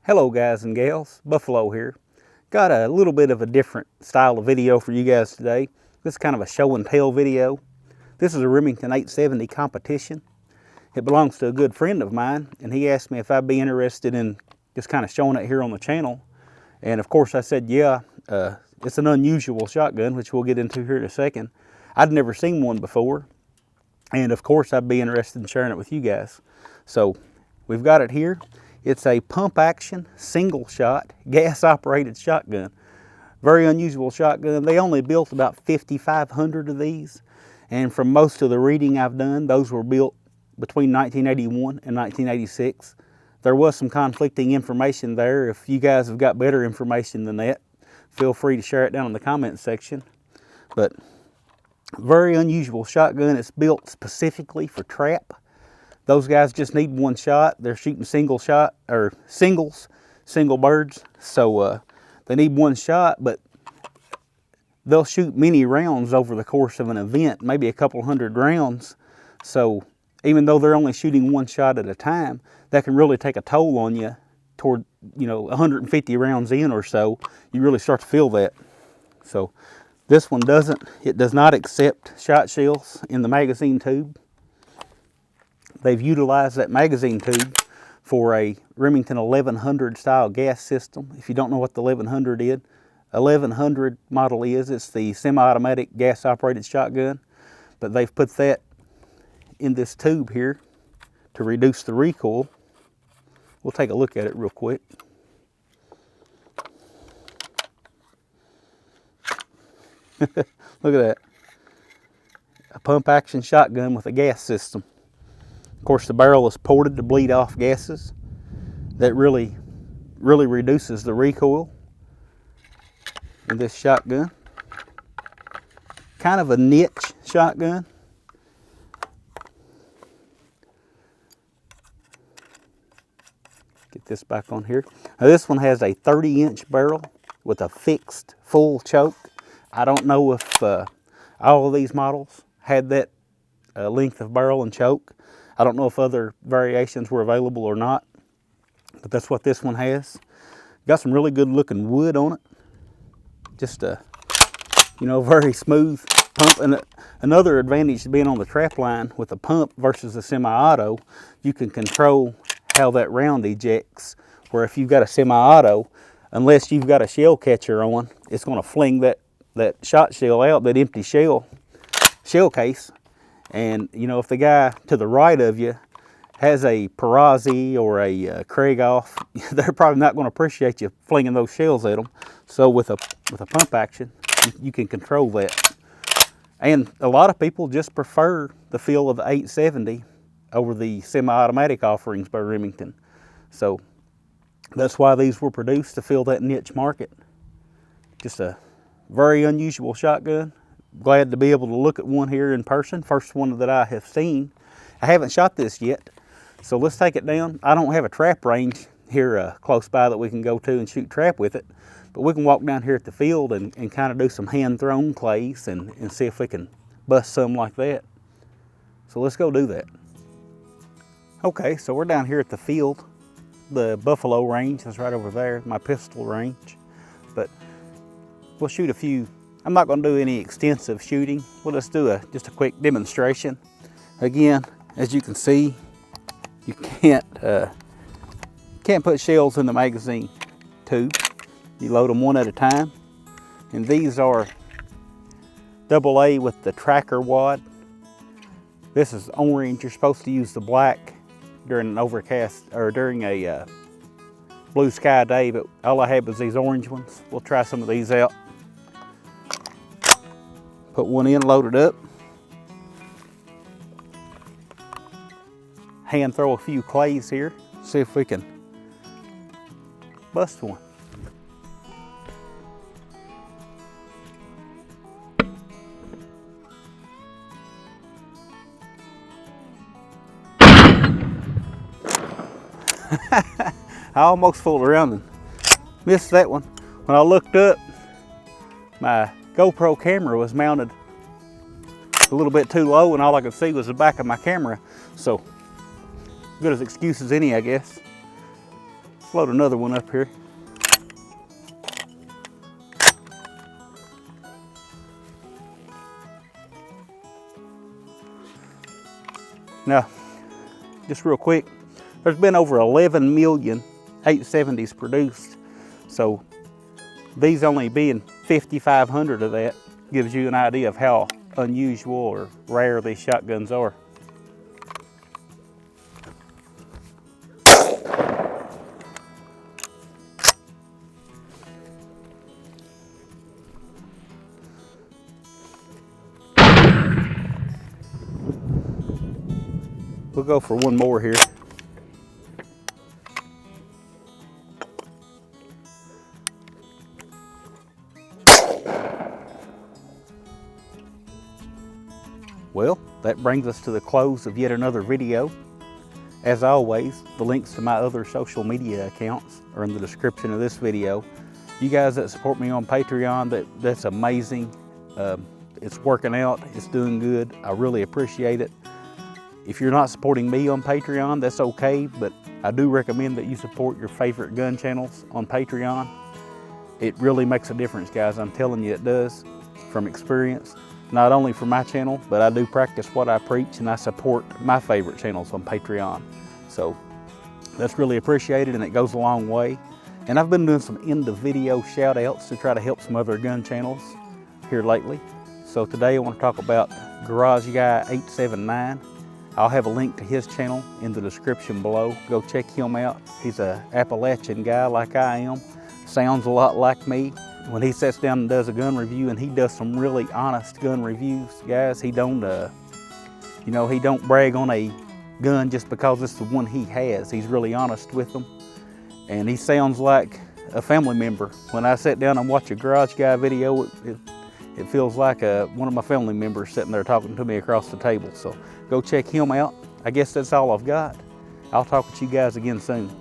Hello guys and gals, Buffalo here. Got a little bit of a different style of video for you guys today. This is kind of a show and tell video. This is a Remington 870 competition. It belongs to a good friend of mine, and he asked me if I'd be interested in just kind of showing it here on the channel. And of course I said yeah. It's an unusual shotgun, which we'll get into here in a second. I'd never seen one before, and of course I'd be interested in sharing it with you guys. So we've got it here. It's a pump action, single shot, gas operated shotgun. Very unusual shotgun. They only built about 5,500 of these. And from most of the reading I've done, those were built between 1981 and 1986. There was some conflicting information there. If you guys have got better information than that, feel free to share it down in the comment section. But very unusual shotgun. It's built specifically for trap. Those guys just need one shot. They're shooting single birds. So they need one shot, but they'll shoot many rounds over the course of an event, maybe a couple hundred rounds. So even though they're only shooting one shot at a time, that can really take a toll on you toward, 150 rounds in or so. You really start to feel that. So this one it does not accept shot shells in the magazine tube. They've utilized that magazine tube for a Remington 1100 style gas system. If you don't know what the 1100 model is, it's the semi-automatic gas operated shotgun. But they've put that in this tube here to reduce the recoil. We'll take a look at it real quick. Look at that. A pump action shotgun with a gas system. Of course, the barrel is ported to bleed off gases. That really reduces the recoil in this shotgun. Kind of a niche shotgun. Get this back on here. Now, this one has a 30-inch barrel with a fixed full choke. I don't know if all of these models had that length of barrel and choke. I don't know if other variations were available or not, but that's what this one has. Got some really good looking wood on it. Just a, very smooth pump. And another advantage to being on the trap line with a pump versus a semi-auto, you can control how that round ejects. Where if you've got a semi-auto, unless you've got a shell catcher on, it's going to fling that shot shell out, that empty shell case. And if the guy to the right of you has a Perazzi or a Krieghoff, they're probably not going to appreciate you flinging those shells at them. So with a pump action, you can control that. And a lot of people just prefer the feel of the 870 over the semi-automatic offerings by Remington. So that's why these were produced, to fill that niche market. Just a very unusual shotgun. Glad to be able to look at one here in person. First one that I have seen. I haven't shot this yet, so let's take it down. I don't have a trap range here close by that we can go to and shoot trap with it, but we can walk down here at the field and kind of do some hand-thrown clays and see if we can bust some like that. So let's go do that. Okay, so we're down here at the field. The Buffalo range is right over there, my pistol range, but we'll shoot a few. I'm not going to do any extensive shooting. We'll just do just a quick demonstration. Again, as you can see, you can't put shells in the magazine tube. You load them one at a time. And these are AA with the tracker wad. This is orange. You're supposed to use the black during an overcast or during a blue sky day, but all I had was these orange ones. We'll try some of these out. Put one in, load it up. Hand throw a few clays here. See if we can bust one. I almost fooled around and missed that one. When I looked up, my GoPro camera was mounted a little bit too low, and all I could see was the back of my camera. So, good as excuse as any, I guess. Let's load another one up here. Now, just real quick, there's been over 11 million 870s produced. So these only being 5,500 of that gives you an idea of how unusual or rare these shotguns are. We'll go for one more here. Well, that brings us to the close of yet another video. As always, the links to my other social media accounts are in the description of this video. You guys that support me on Patreon, that's amazing. It's working out, it's doing good. I really appreciate it. If you're not supporting me on Patreon, that's okay, but I do recommend that you support your favorite gun channels on Patreon. It really makes a difference, guys. I'm telling you it does from experience. Not only for my channel, but I do practice what I preach and I support my favorite channels on Patreon. So that's really appreciated and it goes a long way. And I've been doing some end of video shout outs to try to help some other gun channels here lately. So today I want to talk about Garage Guy 879. I'll have a link to his channel in the description below. Go check him out. He's an Appalachian guy like I am. Sounds a lot like me. When he sits down and does a gun review, and he does some really honest gun reviews, guys. He don't, you know, he don't brag on a gun just because it's the one he has. He's really honest with them, and he sounds like a family member. When I sit down and watch a Garage Guy video, it feels like one of my family members sitting there talking to me across the table. So go check him out. I guess that's all I've got. I'll talk with you guys again soon.